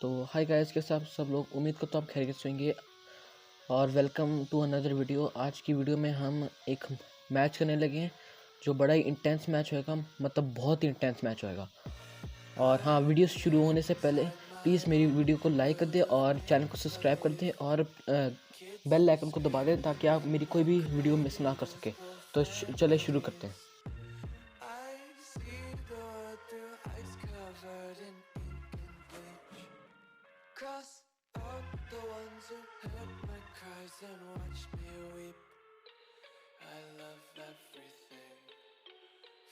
तो hi guys, कैसे आप सब लोग। उम्मीद करता हूँ आप खैरियत से होंगे और वेलकम टू अनदर वीडियो। आज की वीडियो में हम एक मैच करने लगे हैं जो बड़ा ही इंटेंस मैच होएगा, मतलब बहुत ही इंटेंस मैच होएगा। और हाँ, वीडियो शुरू होने से पहले प्लीज़ मेरी वीडियो को लाइक कर दें और चैनल को सब्सक्राइब कर दें और बेल आइकन को दबा दें ताकि आप मेरी कोई भी वीडियो मिस ना कर सके। तो चले शुरू करते हैं। Cross out the ones who heard my cries and watched me weep. I love everything.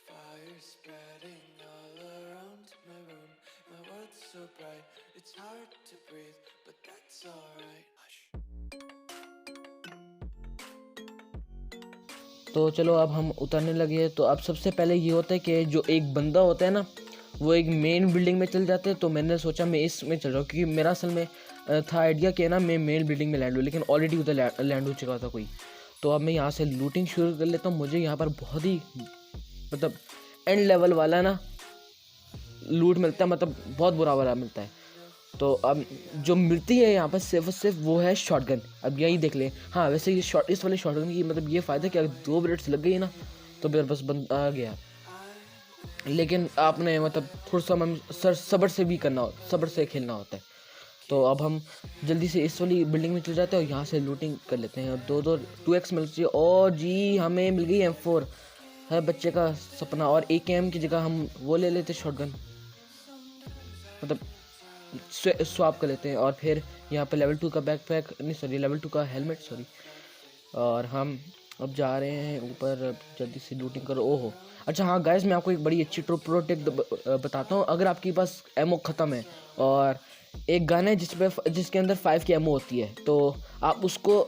Fire spreading all around my room. My world's so bright, it's hard to breathe, but that's alright. तो चलो अब हम उतरने लगे हैं। तो अब सबसे पहले ये होता है कि जो एक बंदा होता है ना, वो एक मेन बिल्डिंग में चल जाते हैं। तो मैंने सोचा मैं इसमें चल रहा हूँ क्योंकि मेरा असल में था आइडिया कि ना मैं मेन बिल्डिंग में लैंड हूँ, लेकिन ऑलरेडी उधर लैंड हो चुका था कोई। तो अब मैं यहाँ से लूटिंग शुरू कर लेता हूँ। मुझे यहाँ पर बहुत ही मतलब एंड लेवल वाला ना लूट मिलता है, मतलब बहुत बुरा वाला मिलता है। तो अब जो मिलती है यहाँ पर सिर्फ वो है शॉटगन। अब यही देख लें। हाँ, वैसे ये इस वाले शॉटगन की मतलब ये फ़ायदा कि अगर 2 बुलेट्स लग गई ना तो फिर बस बंदा आ गया। लेकिन आपने मतलब थोड़ा सा सब्र से भी सब्र से खेलना होता है। तो अब हम जल्दी से इस वाली बिल्डिंग में चल जाते हैं और यहाँ से लूटिंग कर लेते हैं। 2x मिल चाहिए। और जी, हमें मिल गई M4 है, बच्चे का सपना। और AKM की जगह हम वो ले लेते शॉटगन, मतलब स्वैप कर लेते हैं। और फिर यहाँ पे लेवल 2 का बैकपैक, नहीं सॉरी, लेवल 2 का हेलमेट, सॉरी। और हम अब जा रहे हैं ऊपर। जल्दी से लूटिंग करो। ओहो, अच्छा हाँ गाइस, मैं आपको एक बड़ी अच्छी प्रो टिप बताता हूँ। अगर आपके पास एमओ ख़त्म है और एक गन है जिसके अंदर 5 की एमओ होती है, तो आप उसको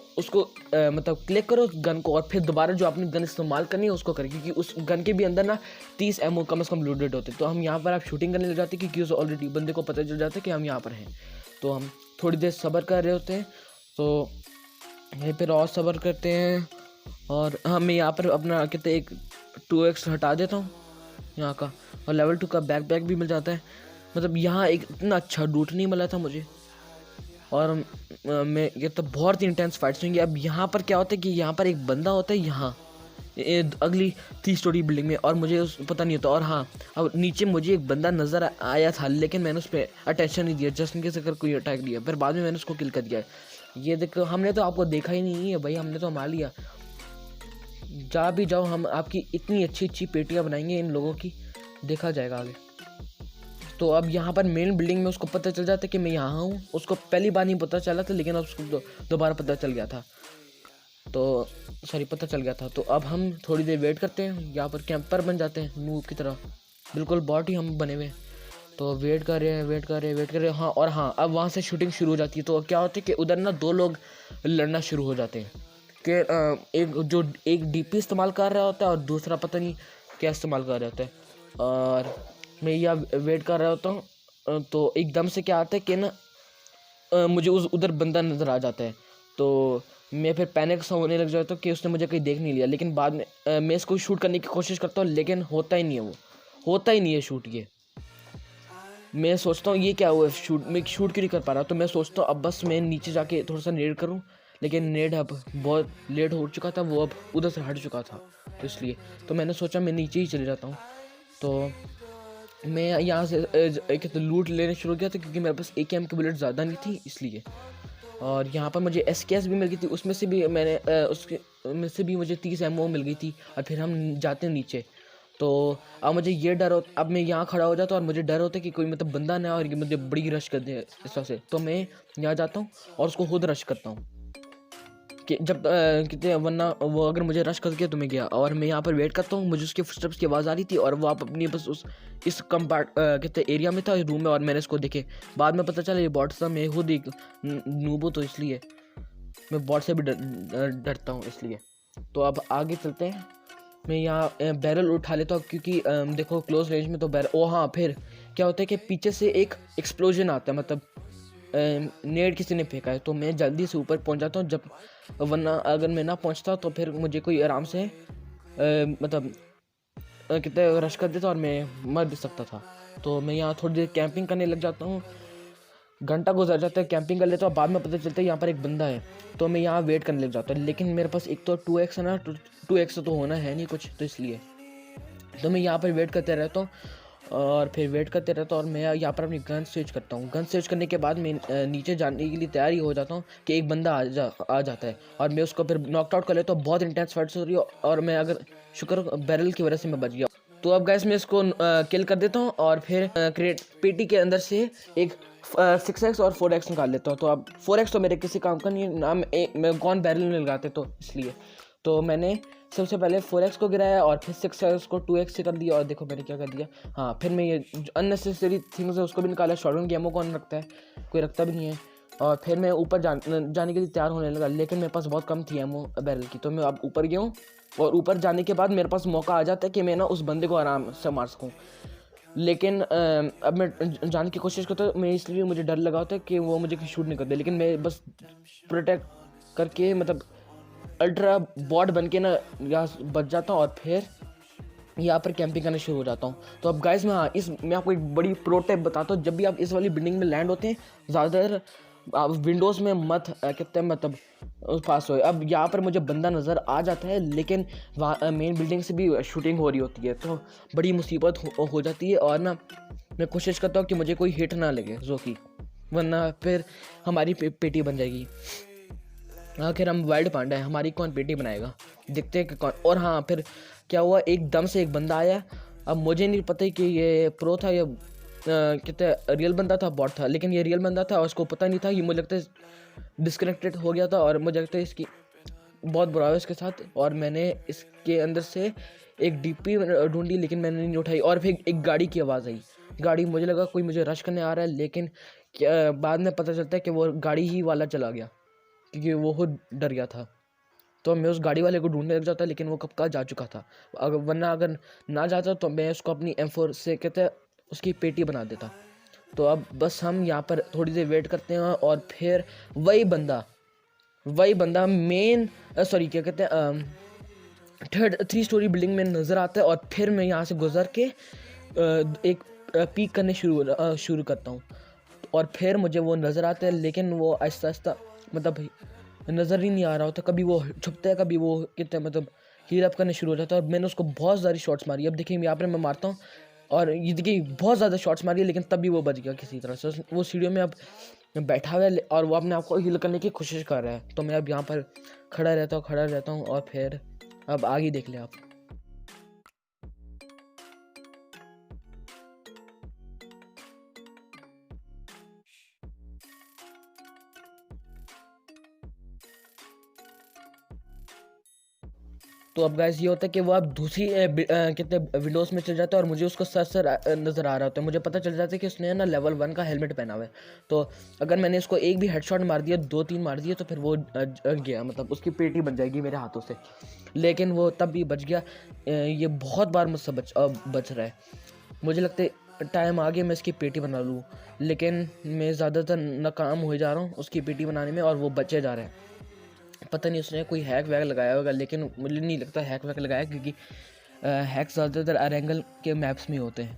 मतलब क्लिक करो गन को और फिर दोबारा जो आपने गन इस्तेमाल करनी है उसको करें, क्योंकि उस गन के भी अंदर ना 30 एमओ कम से कम लोडेड होते हैं। तो हम यहाँ पर आप शूटिंग करने लग जाते हैं क्योंकि ऑलरेडी बंदे को पता चल जाता है कि हम यहाँ पर हैं। तो हम थोड़ी देर सब्र कर रहे होते हैं। तो यहीं पर और सब्र करते हैं। और हम यहाँ पर अपना कहते एक 2x हटा देता हूँ यहाँ का, और लेवल 2 का बैकपैक भी मिल जाता है। मतलब यहाँ एक इतना अच्छा लूट नहीं मिला था मुझे। और मैं ये तो बहुत ही इंटेंस फाइट्स होंगी। अब यहाँ पर क्या होता है कि यहाँ पर एक बंदा होता है यहाँ अगली 3 स्टोरी बिल्डिंग में, और मुझे पता नहीं होता। और हाँ, अब नीचे मुझे एक बंदा नज़र आया था, लेकिन मैंने उस पर अटेंशन नहीं दिया, जस्ट इन केस अगर कोई अटैक दिया। फिर बाद में मैंने उसको किल कर दिया। ये देखो, हमने तो आपको देखा ही नहीं है भाई, हमने तो मार लिया। जा भी जाओ, हम आपकी इतनी अच्छी अच्छी पेटियाँ बनाएंगे इन लोगों की, देखा जाएगा आगे। तो अब यहाँ पर मेन बिल्डिंग में उसको पता चल जाता है कि मैं यहाँ हूँ। उसको पहली बार नहीं पता चला था, लेकिन अब उसको दोबारा पता चल गया था। तो सॉरी, पता चल गया था। तो अब हम थोड़ी देर वेट करते हैं, यहाँ पर कैंपर बन जाते हैं नूब की तरह, बिल्कुल बॉट ही हम बने हुए। तो वेट कर रहे हैं। हाँ, और हाँ, अब वहाँ से शूटिंग शुरू हो जाती है। तो क्या होता है कि उधर ना 2 लोग लड़ना शुरू हो जाते हैं कि एक डीपी इस्तेमाल कर रहा होता है और दूसरा पता नहीं क्या इस्तेमाल कर रहा होता है। और मैं यह वेट कर रहा होता हूँ। तो एकदम से क्या आता है कि ना मुझे उधर बंदा नज़र आ जाता है। तो मैं फिर पैनिक सा होने लग जाता हूँ कि उसने मुझे कहीं देख नहीं लिया। लेकिन बाद में मैं इसको शूट करने की कोशिश करता हूँ, लेकिन होता ही नहीं है शूट। ये मैं सोचता हूँ ये क्या हुआ, मैं शूट क्यों नहीं कर पा रहा। तो मैं सोचता हूँ अब बस मैं नीचे जाके थोड़ा सा नेड करूँ, लेकिन नेड अब बहुत लेट हो चुका था, वो अब उधर से हट चुका था। तो इसलिए तो मैंने सोचा मैं नीचे ही चले जाता हूँ। तो मैं यहाँ से एक तो लूट लेने शुरू किया था क्योंकि मेरे पास AKM की बुलेट ज़्यादा नहीं थी, इसलिए। और यहाँ पर मुझे SKS भी मिल गई थी, उसमें से भी मुझे 30 एमओ मिल गई थी। और फिर हम जाते हैं नीचे। तो अब मुझे ये डर हो, अब मैं यहाँ खड़ा हो जाता हूँ और मुझे डर होता है कि कोई मतलब बंदा ना और ये मुझे बड़ी रश कर दे इस तरह से। तो मैं यहाँ जाता हूँ और उसको खुद रश करता हूँ कि जब कितने, वरना वो अगर मुझे रश कर गया तो मैं गया। और मैं यहाँ पर वेट करता हूँ, मुझे उसके फुटस्टेप्स की आवाज़ आ रही थी और वो आप अपनी बस इस कितने एरिया में था, रूम में। और मैंने इसको देखे, बाद में पता चला ये बॉट था। मैं खुद एक नूबो, तो इसलिए मैं बॉट से भी डरता हूँ, इसलिए। तो अब आगे चलते हैं। मैं यहाँ बैरल उठा लेता हूँ क्योंकि देखो क्लोज रेंज में तो बैरल। ओ हाँ, फिर क्या होता है कि पीछे से एक एक्सप्लोजन आता है, मतलब नेड किसी ने फेंका है। तो मैं जल्दी से ऊपर पहुँच जाता हूँ, वरना अगर मैं ना पहुँचता तो फिर मुझे कोई आराम से मतलब कितने रश कर देता और मैं मर भी सकता था। तो मैं यहाँ थोड़ी देर कैंपिंग करने लग जाता हूँ। घंटा गुजर जाता है, कैंपिंग कर लेता हूँ, बाद में पता चलता है यहाँ पर एक बंदा है, तो मैं यहाँ वेट करने लग जाता हूँ। लेकिन मेरे पास एक तो 2x है ना, 2x तो होना है नहीं कुछ, तो इसलिए तो मैं यहाँ पर वेट करते रहता हूँ और फिर वेट करते रहता हूँ। और मैं यहाँ पर अपनी गन स्विच करता हूँ। गन स्विच करने के बाद मैं नीचे जाने के लिए तैयार ही हो जाता हूँ कि एक बंदा आ जाता है और मैं उसको फिर नॉकआउट कर लेता हूँ। बहुत इंटेंस फाइट्स हो रही है और मैं अगर शुक्र बैरल की वजह से मैं बच गया। तो अब गाइस मैं इसको किल कर देता हूँ और फिर क्रिएट पेटी के अंदर से एक 6x और 4x निकाल लेता हूँ। तो अब 4x तो मेरे किसी काम का नहीं है ना, मैं कौन बैरल में लगाते, तो इसलिए तो मैंने सबसे पहले 4x को गिराया और फिर 6x को 2x से कर दिया। और देखो मैंने क्या कर दिया, हाँ फिर मैं ये अननेसेसरी थिंग्स है उसको भी निकाला। शॉटगन की एमो कौन रखता है, कोई रखता भी नहीं है। और फिर मैं ऊपर जाने के लिए तैयार होने लगा, लेकिन मेरे पास बहुत कम थी एमो बैरल की, तो मैं अब ऊपर गया हूँ। और ऊपर जाने के बाद मेरे पास मौका आ जाता है कि मैं ना उस बंदे को आराम से मार सकूँ। लेकिन अब मैं जाने की कोशिश करता हूँ, मैं इसलिए मुझे डर लगा होता है कि वो मुझे शूट नहीं कर दे। लेकिन मैं बस प्रोटेक्ट करके मतलब अल्ट्रा बॉट बन के ना यहाँ बच जाता हूँ और फिर यहाँ पर कैंपिंग करना शुरू हो जाता हूँ। तो अब गाइस मैं आपको एक बड़ी प्रो टिप बताता हूँ। जब भी आप इस वाली बिल्डिंग में लैंड होते हैं, ज़्यादातर आप विंडोज़ में मत कहते हैं मतलब पास हो। अब यहाँ पर मुझे बंदा नज़र आ जाता है, लेकिन वहाँ मेन बिल्डिंग से भी शूटिंग हो रही होती है, तो बड़ी मुसीबत हो जाती है। और ना मैं कोशिश करता हूँ कि मुझे कोई हिट ना लगे जो कि, वरना फिर हमारी पेटी बन जाएगी। आखिर हम वाइल्ड पांडा है, हमारी कौन पेटी बनाएगा, देखते हैं कि कौन। और हाँ फिर क्या हुआ, एकदम से एक बंदा आया। अब मुझे नहीं पता कि ये प्रो था या कहते रियल बंदा था, बॉट था। लेकिन ये रियल बंदा था और उसको पता नहीं था। ये मुझे लगता है डिस्कनेक्टेड हो गया था और मुझे लगता है इसकी बहुत बुरा है इसके साथ। और मैंने इसके अंदर से एक डीपी ढूंढी, लेकिन मैंने नहीं उठाई। और फिर एक गाड़ी की आवाज़ आई, गाड़ी, मुझे लगा कोई मुझे रश करने आ रहा है, लेकिन बाद में पता चलता है कि वो गाड़ी ही वाला चला गया, क्योंकि वो खुद डर गया था। तो मैं उस गाड़ी वाले को ढूंढने लग जाता, लेकिन वो कब का जा चुका था। अगर ना जाता तो मैं उसको अपनी M4 से कहते उसकी पेटी बना देता। तो अब बस हम यहाँ पर थोड़ी देर वेट करते हैं और फिर वही बंदा मेन सॉरी क्या कहते हैं 3 स्टोरी बिल्डिंग में नज़र आता है। और फिर मैं यहाँ से गुजर के एक पीक करने शुरू करता हूँ। और फिर मुझे वो नज़र आता है, लेकिन वो आहिस्ता आहिस्ता मतलब नज़र ही नहीं आ रहा होता। कभी वो छुपता है, कभी वो कितने मतलब हील अप करने शुरू हो जाता है। और मैंने उसको बहुत सारी शॉट्स मारी। अब देखिए यहाँ पर मैं मारता हूँ और ये देखिए बहुत ज़्यादा शॉट्स मारी है, लेकिन तब भी वो बच गया किसी तरह से। वो सीढ़ियों में अब बैठा हुआ है और वो अपने आप को हील करने की कोशिश कर रहा है। तो मैं अब यहाँ पर खड़ा रहता हूँ और फिर अब आगे देख ले आप। तो अब गाइस ये होता है कि वो अब दूसरी कितने विंडोज़ में चल जाता है और मुझे उसको सर नज़र आ रहा होता है। मुझे पता चल जाता है कि उसने ना लेवल 1 का हेलमेट पहना हुआ है। तो अगर मैंने इसको एक भी हेडशॉट मार दिया, 2-3 मार दिए, तो फिर वो गया, मतलब उसकी पेटी बन जाएगी मेरे हाथों से। लेकिन वो तब भी बच गया। ये बहुत बार मुझसे बच रहा है। मुझे लगता है टाइम आ गया मैं इसकी पेटी बना लूँ, लेकिन मैं ज़्यादातर नाकाम हो जा रहा हूँ उसकी पेटी बनाने में और वो बचे जा रहे हैं। पता नहीं उसने कोई हैक वैक लगाया होगा, लेकिन मुझे नहीं लगता हैक वैक लगाया, क्योंकि हैक ज़्यादातर अरेंगल के मैप्स में होते हैं।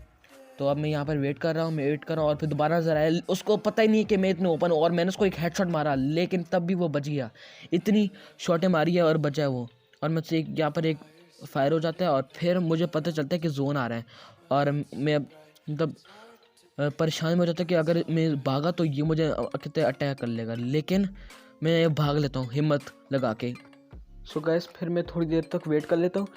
तो अब मैं यहाँ पर वेट कर रहा हूँ और फिर दोबारा नजर आया। उसको पता ही नहीं कि मैं इतने ओपन हूँ और मैंने उसको एक हेडशॉट मारा, लेकिन तब भी वो बच गया। इतनी शॉटें मारी है और बचा है वो। और मुझसे यहाँ पर एक फायर हो जाता है और फिर मुझे पता चलता है कि जोन आ रहा है। और मैं मतलब परेशान हो जाता है कि अगर मैं भागा तो ये मुझे कितने अटैक कर लेगा, लेकिन मैं भाग लेता हूँ हिम्मत लगा के। सो गाइस फिर मैं थोड़ी देर तक वेट कर लेता हूँ।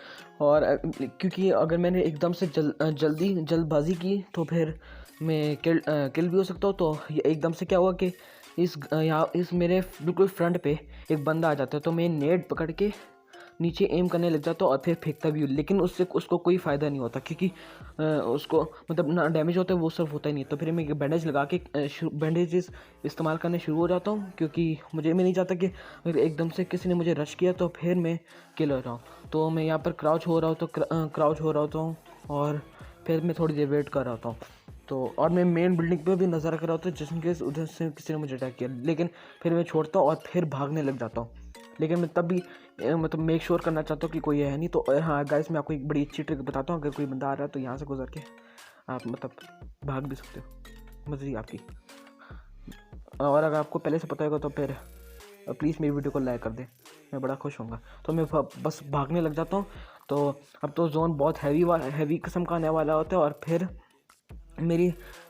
और क्योंकि अगर मैंने एकदम से जल्दबाजी की तो फिर मैं किल भी हो सकता हूँ। तो एकदम से क्या हुआ कि इस मेरे बिल्कुल फ्रंट पे एक बंदा आ जाता है, तो मैं नेट पकड़ के नीचे एम करने लग जाता हूँ और फिर फेंकता भी हूँ। लेकिन उसको कोई फ़ायदा नहीं होता, क्योंकि उसको मतलब ना डैमेज होता है, वो सिर्फ होता ही नहीं। तो फिर मैं बैंडेज लगा के बैंडेजेस इस्तेमाल करने शुरू हो जाता हूँ, क्योंकि मैं नहीं चाहता कि अगर एकदम से किसी ने मुझे रश किया तो फिर मैं किल हो जाऊँ। तो मैं यहाँ पर क्राउच हो रहा होता हूँ और फिर मैं थोड़ी देर वेट कर रहा होता हूँ। तो और मैं मेन बिल्डिंग पे भी नज़र रख रहा होता हूँ, जिस इन केस उधर से किसी ने मुझे अटैक किया। लेकिन फिर मैं छोड़ता हूँ और फिर भागने लग जाता हूँ। लेकिन मैं तब भी मतलब मेक श्योर करना चाहता हूँ कि कोई है नहीं। तो हाँ गाइस, मैं आपको एक बड़ी अच्छी ट्रिक बताता हूँ। अगर कोई बंदा आ रहा है तो यहाँ से गुजर के आप मतलब भाग भी सकते हो, मर्जी आपकी। और अगर आपको पहले से पता होगा तो फिर प्लीज़ मेरी वीडियो को लाइक कर दें, मैं बड़ा खुश होऊंगा। तो मैं बस भागने लग जाता हूँ। तो अब तो जोन बहुत हैवी किस्म का आने वाला होता है और फिर मेरी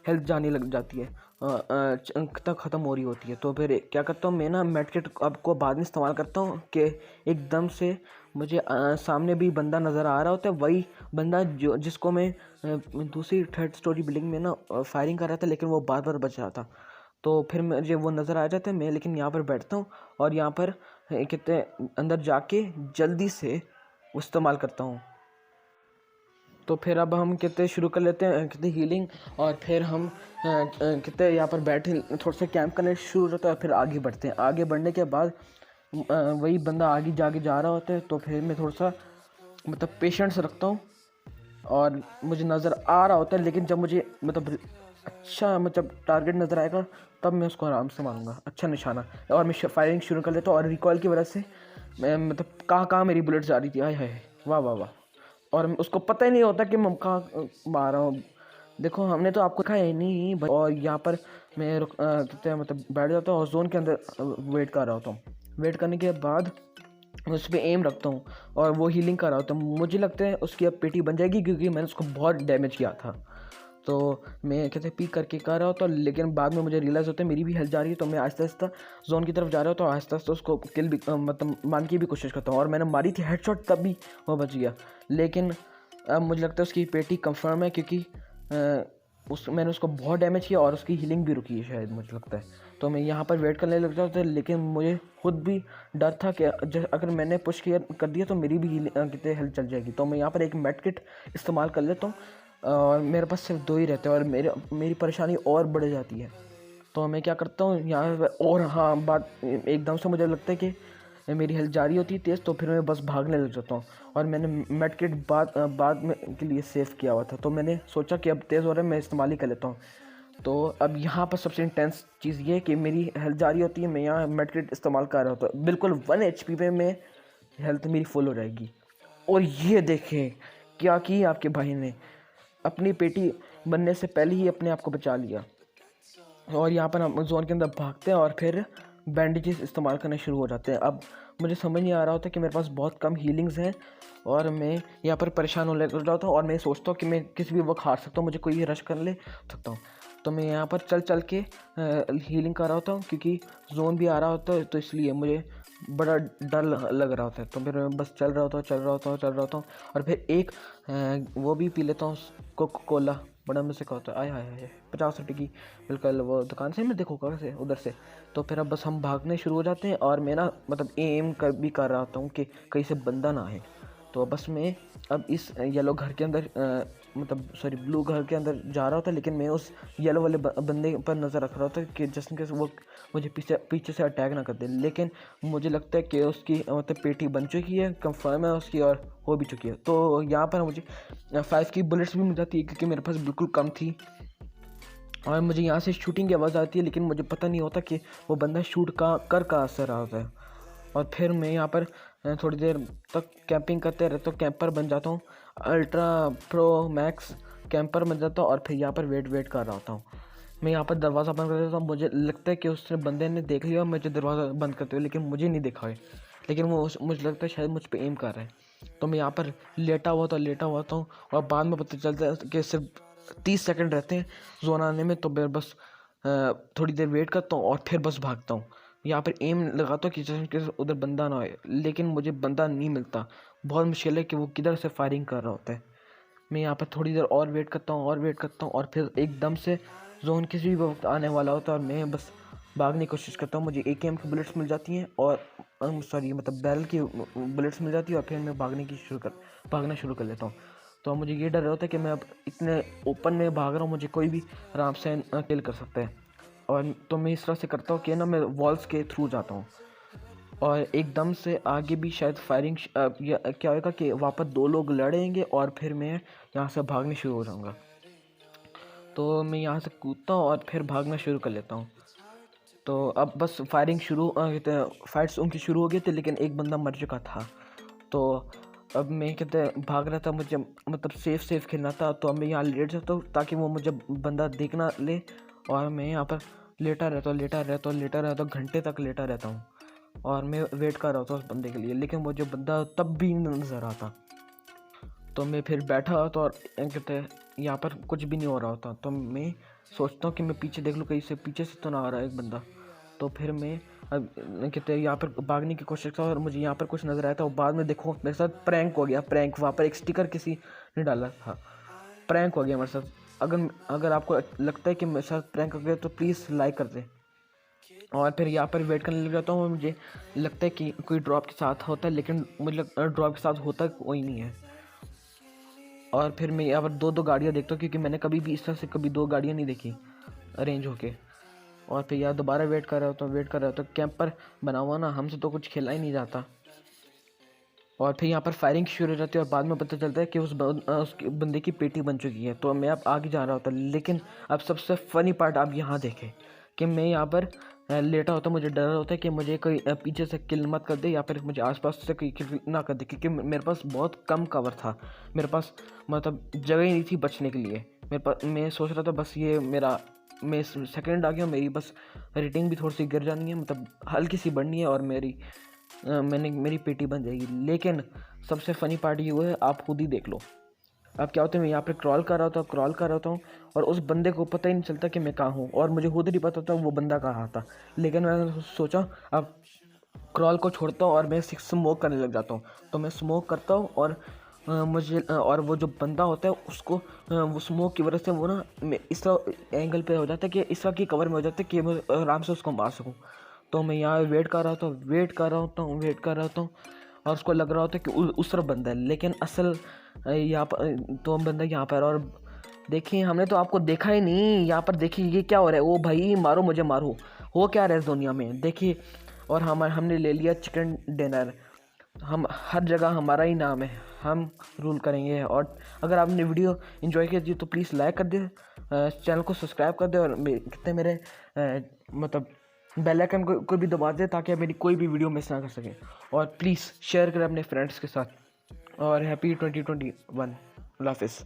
हेल्थ जाने लग जाती है, चंक तक ख़त्म हो रही होती है। तो फिर क्या करता हूँ मैं ना, मेडकिट आपको बाद में इस्तेमाल करता हूँ कि एकदम से मुझे सामने भी बंदा नज़र आ रहा होता है, वही बंदा जिसको मैं दूसरी 3rd स्टोरी बिल्डिंग में ना फायरिंग कर रहा था, लेकिन वो बार बार बच रहा था। तो फिर मुझे वो नज़र आ जाता है, मैं लेकिन यहाँ पर बैठता हूँ और यहाँ पर कहते अंदर जाके जल्दी से इस्तेमाल करता हूँ। तो फिर अब हम कहते शुरू कर लेते हैं कहते हीलिंग, और फिर हम कहते यहाँ पर बैठे थोड़ा सा कैंप करने शुरू होता है, फिर आगे बढ़ते हैं। आगे बढ़ने के बाद वही बंदा आगे जाके जा रहा होता है, तो फिर मैं थोड़ा सा मतलब पेशेंस रखता हूँ और मुझे नज़र आ रहा होता है, लेकिन जब मुझे मतलब अच्छा मतलब टारगेट नज़र आएगा तब मैं उसको आराम से मारूंगा, अच्छा निशाना, और मैं फायरिंग शुरू कर लेता हूँ। और रिकॉल की वजह से मैं मतलब कहाँ मेरी बुलेट जा रही थी, आय हाय वाह वाह वाह, और उसको पता ही नहीं होता कि मैं कहाँ मार रहा हूँ। देखो हमने तो आपको खाया ही नहीं और यहाँ पर मैं मतलब बैठ जाता हूँ और जोन के अंदर वेट कर रहा होता हूँ। वेट करने के बाद उस पर एम रखता हूँ और वो हीलिंग कर रहा होता हूँ। मुझे लगता है उसकी अब पेटी बन जाएगी क्योंकि मैंने उसको बहुत डैमेज किया था। तो मैं कहते पीक करके कर रहा होता हूँ, लेकिन बाद में मुझे रियलाइज़ होता है मेरी भी हेल्थ जा रही है, तो मैं आहिस्ता आहिस्ता जोन की तरफ जा रहा होता हूँ। आहिस्ता आहिस्ता उसको किल भी मतलब मान की भी कोशिश करता हूँ, और मैंने मारी थी हेडशॉट तब भी वो बच गया। लेकिन अब मुझे लगता है उसकी पेटी कंफर्म है क्योंकि मैंने उसको बहुत डैमेज किया और उसकी हीलिंग भी रुकी है शायद, मुझे लगता है। तो मैं यहाँ पर वेट करने लग जाता था, लेकिन मुझे खुद भी डर था कि अगर मैंने पुश किया कर दिया तो मेरी भी कितने हेल्थ चल जाएगी। तो मैं यहाँ पर एक मेड किट इस्तेमाल कर लेता हूँ और मेरे पास सिर्फ 2 ही रहते हैं और मेरी परेशानी और बढ़ जाती है। तो मैं क्या करता हूँ यहाँ पर, और हाँ बात एकदम से मुझे लगता है कि मेरी हेल्थ जारी होती है तेज़, तो फिर मैं बस भागने लग जाता हूँ। और मैंने मेड किट बाद में के लिए सेव किया हुआ था, तो मैंने सोचा कि अब तेज़ हो रहा है, मैं इस्तेमाल ही कर लेता हूँ। तो अब यहाँ पर सबसे इंटेंस चीज़ ये है कि मेरी हेल्थ जारी होती है, मैं यहाँ मेड किट इस्तेमाल कर रहा होता हूँ, बिल्कुल 1 HP पे मैं हेल्थ मेरी फुल हो जाएगी। और ये देखें क्या की आपके भाई ने, अपनी पेटी बनने से पहले ही अपने आप को बचा लिया। और यहाँ पर हम जोन के अंदर भागते हैं और फिर बैंडेजेस इस्तेमाल करने शुरू हो जाते हैं। अब मुझे समझ नहीं आ रहा होता कि मेरे पास बहुत कम हीलिंग्स हैं और मैं यहाँ पर परेशान होने लग जाता हूँ और मैं सोचता हूँ कि मैं किसी भी वक्त हार सकता हूँ, मुझे कोई रश कर ले सकता हूँ। तो मैं यहाँ पर चल के हीलिंग कर रहा होता हूँ क्योंकि जोन भी आ रहा होता है, तो इसलिए मुझे बड़ा डर लग रहा होता है। तो फिर मैं बस चल रहा होता हूँ और फिर एक वो भी पी लेता हूँ, कोका कोला, बड़ा मज़े का होता है। आय हाय हाय 50 रुपये की बिल्कुल वो दुकान से मैं देखो कैसे उधर से। तो फिर अब बस हम भागने शुरू हो जाते हैं और मैं ना मतलब एम भी कर रहा होता हूँ कि कहीं से बंदा ना आए। तो बस मैं अब इस येलो घर के अंदर मतलब सॉरी ब्लू घर के अंदर जा रहा होता, लेकिन मैं उस येलो वाले बंदे पर नज़र रख रहा होता कि जस्ट इन केस वो मुझे पीछे से अटैक ना कर दे। लेकिन मुझे लगता है कि उसकी मतलब पेटी बन चुकी है, कंफर्म है उसकी, और हो भी चुकी है। तो यहाँ पर मुझे 5 की बुलेट्स भी मिल जाती है क्योंकि मेरे पास बिल्कुल कम थी, और मुझे यहाँ से शूटिंग की आवाज़ आती है, लेकिन मुझे पता नहीं होता कि वो बंदा शूट का असर रहा होता है। और फिर मैं यहाँ पर थोड़ी देर तक कैंपिंग करते रहता हूँ, कैंपर बन जाता हूँ, अल्ट्रा प्रो मैक्स कैंपर बन जाता हूँ और फिर यहाँ पर वेट कर रहा होता हूँ। मैं यहाँ पर दरवाज़ा बंद कर देता हूँ, मुझे लगता है कि उसने बंदे ने देख लिया मुझे दरवाज़ा बंद करते हुए, लेकिन मुझे नहीं देखा है, लेकिन वो मुझे लगता है शायद मुझ पर एम कर रहा है। तो मैं यहाँ पर लेटा हुआ हूँ और बाद में पता चलता है कि सिर्फ 30 सेकंड रहते हैं जोन आने में। तो मैं बस थोड़ी देर वेट करता हूँ और फिर बस भागता हूँ। यहाँ पर एम लगाता हूँ कि जैसे उधर बंदा ना आए, लेकिन मुझे बंदा नहीं मिलता। बहुत मुश्किल है कि वो किधर से फायरिंग कर रहा होता है। मैं यहाँ पर थोड़ी देर और वेट करता हूँ और फिर एकदम से जोन किसी भी वक्त आने वाला होता है और मैं बस भागने की कोशिश करता हूँ। मुझे AKM की बुलेट्स मिल जाती हैं और सॉरी मतलब बैरल की बुलेट्स मिल जाती है और फिर मैं भागना शुरू कर लेता हूँ। तो मुझे ये डर होता है कि मैं अब इतने ओपन में भाग रहा हूँ, मुझे कोई भी आराम से किल कर सकता है। और तो मैं इस तरह से करता हूँ कि ना मैं वॉल्स के थ्रू जाता हूँ और एकदम से आगे भी शायद फायरिंग क्या होगा कि वापस 2 लोग लड़ेंगे और फिर मैं यहाँ से भागने शुरू हो जाऊँगा। तो मैं यहाँ से कूदता हूँ और फिर भागना शुरू कर लेता हूँ। तो अब बस फाइट्स उनकी शुरू हो गई थी, लेकिन एक बंदा मर चुका था। तो अब मैं भाग रहा था, मुझे मतलब सेफ खेलना था। तो अब मैं यहाँ लेट जाता हूँ ताकि वो मुझे बंदा देख ना ले, और मैं यहाँ पर लेटा रहता हूँ, लेटा रहता हूँ, लेटा रहता हूँ, घंटे तक लेटा रहता हूँ और मैं वेट कर रहा था उस बंदे के लिए, लेकिन वो जो बंदा तब भी नहीं नज़र आता। तो मैं फिर बैठा होता और कहते हैं यहाँ पर कुछ भी नहीं हो रहा होता। तो मैं सोचता हूँ कि मैं पीछे देख लूँ, कहीं से पीछे से तो ना आ रहा है एक बंदा। तो फिर मैं अब कहते हैं यहाँ पर भागने की कोशिश करता और मुझे यहाँ पर कुछ नज़र आया था। और बाद में देखो मेरे साथ प्रैंक हो गया, प्रैंक। वहाँ पर एक स्टिकर किसी ने डाला था, प्रैंक हो गया मेरे साथ। अगर आपको लगता है कि मेरे साथ प्रैंक हो गया तो प्लीज़ लाइक कर दें। और फिर यहाँ पर वेट करने लग जाता हूँ। मुझे लगता है कि कोई ड्रॉप के साथ होता है, लेकिन मुझे ड्रॉप के साथ होता कोई नहीं है। और फिर मैं यहाँ पर दो गाड़ियाँ देखता हूँ, क्योंकि मैंने कभी भी इस तरह से कभी दो गाड़ियाँ नहीं देखी अरेंज होके। और फिर यार दोबारा वेट कर रहा होता हूँ, कैंप पर बना हुआ ना, हमसे तो कुछ खेला ही नहीं जाता। और फिर यहाँ पर फायरिंग शुरू हो जाती है और बाद में पता चलता है कि उस बंदे की पेटी बन चुकी है। तो मैं अब आगे जा रहा होता, लेकिन अब सबसे फ़नी पार्ट आप यहाँ देखें कि मैं यहाँ पर लेटा होता, मुझे डर होता है कि मुझे कोई पीछे से किल मत कर दे या फिर मुझे आसपास से कोई किल ना कर दे, क्योंकि मेरे पास बहुत कम कवर था। मेरे पास मतलब जगह ही नहीं थी बचने के लिए। मैं सोच रहा था बस ये मेरा, मैं सेकंड आ गया, मेरी बस रेटिंग भी थोड़ी सी गिर जानी है, मतलब हल्की सी बढ़नी है और मेरी पेटी बन जाएगी। लेकिन सबसे फ़नी पार्ट ये हुआ है, आप खुद ही देख लो। अब क्या होता है, मैं यहाँ पे क्रॉल कर रहा था और उस बंदे को पता ही नहीं चलता कि मैं कहाँ हूँ, और मुझे खुद नहीं पता था वो बंदा कहाँ था। लेकिन मैंने सोचा अब क्रॉल को छोड़ता हूँ और मैं स्मोक करने लग जाता हूँ। तो मैं स्मोक करता हूँ और और वो जो बंदा होता है उसको वो स्मोक की वजह से वो ना इस तरह एंगल पे हो जाता है कि इस तरह की कवर में हो जाता है कि मैं आराम से उसको मार सकूँ। तो मैं यहाँ वेट कर रहा था और उसको लग रहा होता है कि उस तरफ बंदा है, लेकिन असल यहाँ पर तो बंदा यहाँ पर। और देखिए हमने तो आपको देखा ही नहीं। यहाँ पर देखिए ये क्या हो रहा है, वो भाई मारो मुझे मारो, हो क्या रहा है इस दुनिया में देखिए। और हमने ले लिया चिकन डिनर। हम हर जगह हमारा ही नाम है, हम रूल करेंगे। और अगर आपने वीडियो एंजॉय की तो प्लीज़ लाइक कर दे, चैनल को सब्सक्राइब कर दे और कितने मेरे मतलब बेल आइकन को भी दबा दे, ताकि मेरी कोई भी वीडियो मिस ना कर सके। और प्लीज़ शेयर करें अपने फ्रेंड्स के साथ। और हैप्पी 2021। अल्लाह हाफिज़।